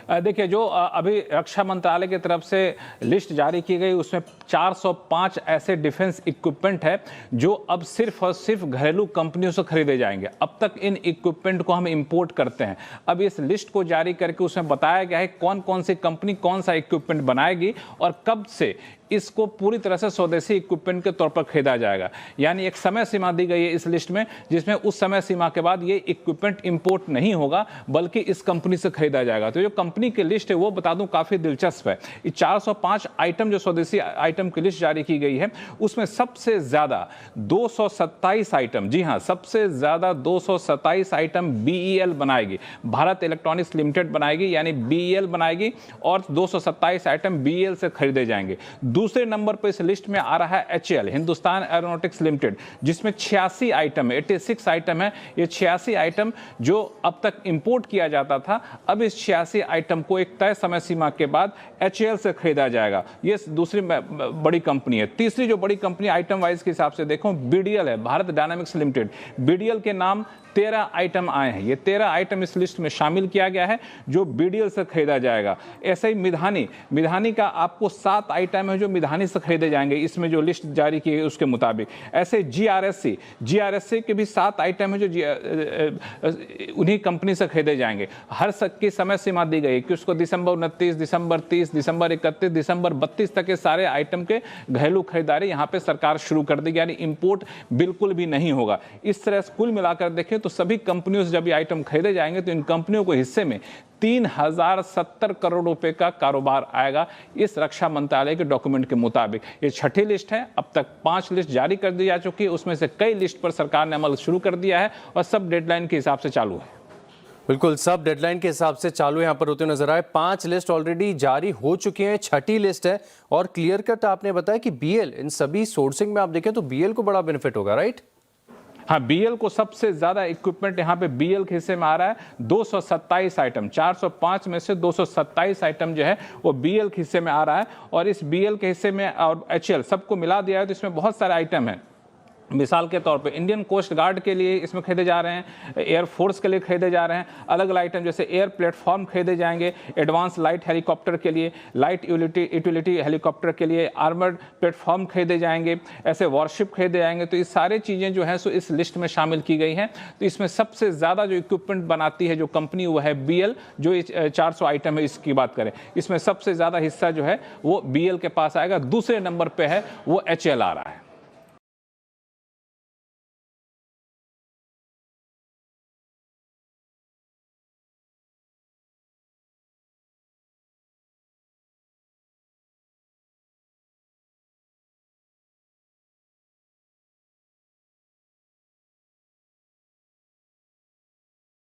देखिए, जो अभी रक्षा मंत्रालय की तरफ से लिस्ट जारी की गई उसमें 405 ऐसे डिफेंस इक्विपमेंट है जो अब सिर्फ और सिर्फ घरेलू कंपनियों से खरीदे जाएंगे। अब तक इन इक्विपमेंट को हम इंपोर्ट करते हैं। अब इस लिस्ट को जारी करके उसमें बताया गया है कौन कौन सी कंपनी कौन सा इक्विपमेंट बनाएगी और कब से इसको पूरी तरह से स्वदेशी इक्विपमेंट के तौर पर खरीदा जाएगा। यानी एक समय सीमा दी गई है इस लिस्ट में, जिसमें उस समय सीमा के बाद ये इक्विपमेंट इंपोर्ट नहीं होगा बल्कि इस कंपनी से खरीदा जाएगा। तो जो कंपनी की लिस्ट है वो बता दूं काफ़ी दिलचस्प है। ये 405 आइटम जो स्वदेशी आइटम की लिस्ट जारी की गई है उसमें सबसे ज़्यादा 227 आइटम, जी हाँ, सबसे ज़्यादा 227 आइटम BEL बनाएगी, भारत इलेक्ट्रॉनिक्स लिमिटेड बनाएगी, यानी BEL बनाएगी और 227 आइटम BEL से खरीदे जाएंगे। दूसरे नंबर पर इस लिस्ट में आ रहा है HAL, हिंदुस्तान एरोनॉटिक्स लिमिटेड, जिसमें 86 आइटम है, 86 आइटम है। ये 86 आइटम जो अब तक इंपोर्ट किया जाता था, अब इस 86 आइटम को एक तय समय सीमा के बाद HAL से खरीदा जाएगा। ये दूसरी बड़ी कंपनी है। तीसरी जो बड़ी कंपनी आइटम वाइज के हिसाब से देखो, BDL है, भारत डायनामिक्स लिमिटेड। BDL के नाम 13 आइटम आए हैं। ये 13 आइटम इस लिस्ट में शामिल किया गया है जो BDL से खरीदा जाएगा। ऐसे ही मिधानी का आपको 7 आइटम है जो मिधानी से खरीदे जाएंगे, इसमें जो लिस्ट जारी की है उसके मुताबिक। ऐसे GRSC के भी 7 आइटम है जो उन्हीं कंपनी से खरीदे जाएंगे। हर की समय सीमा दी गई कि उसको दिसंबर 29, दिसंबर 30, दिसंबर 31, दिसंबर 32 तक के सारे आइटम के घरेलू खरीदारी यहाँ पे सरकार शुरू कर देगी, यानी इंपोर्ट बिल्कुल भी नहीं होगा। इस तरह से कुल मिलाकर देखें तो सभी कंपनियों से जब ये आइटम खरीदे जाएंगे तो इन कंपनियों को हिस्से में 3070 करोड़ रुपए का कारोबार आएगा, इस रक्षा मंत्रालय के डॉक्यूमेंट के मुताबिक। ये छठी लिस्ट है। अब तक 5 लिस्ट जारी कर दी जा चुकी है, उसमें से कई लिस्ट पर सरकार ने अमल शुरू कर दिया है और सब डेडलाइन के हिसाब से चालू है। बिल्कुल, सब डेडलाइन के हिसाब से चालू यहाँ पर होते नजर आए। 5 लिस्ट ऑलरेडी जारी हो चुकी हैं, छठी लिस्ट है और क्लियर कट आपने बताया कि BL, इन सभी सोर्सिंग में आप देखें तो BL को बड़ा बेनिफिट होगा, राइट? हाँ, BL को सबसे ज्यादा इक्विपमेंट यहाँ पे BL के हिस्से में आ रहा है। 227 आइटम, 405 में से 227 आइटम जो है वो BL के हिस्से में आ रहा है। और इस BL के हिस्से में और HAL सबको मिला दिया है तो इसमें बहुत सारे आइटम हैं। मिसाल के तौर पे इंडियन कोस्ट गार्ड के लिए इसमें खरीदे जा रहे हैं, एयरफोर्स के लिए खरीदे जा रहे हैं अलग अलग आइटम, जैसे एयर प्लेटफॉर्म खरीदे जाएंगे, एडवांस लाइट हेलीकॉप्टर के लिए, लाइट यूटिलिटी हेलीकॉप्टर के लिए आर्मर्ड प्लेटफॉर्म खरीदे जाएंगे, ऐसे वॉरशिप खरीदे जाएंगे। तो ये सारी चीज़ें जो है सो इस लिस्ट में शामिल की गई हैं। तो इसमें सबसे ज़्यादा जो इक्विपमेंट बनाती है जो कंपनी वो है BL, जो 400 आइटम है इसकी बात करें, इसमें सबसे ज़्यादा हिस्सा जो है वो BL के पास आएगा। दूसरे नंबर पर है वो HAL आ रहा है।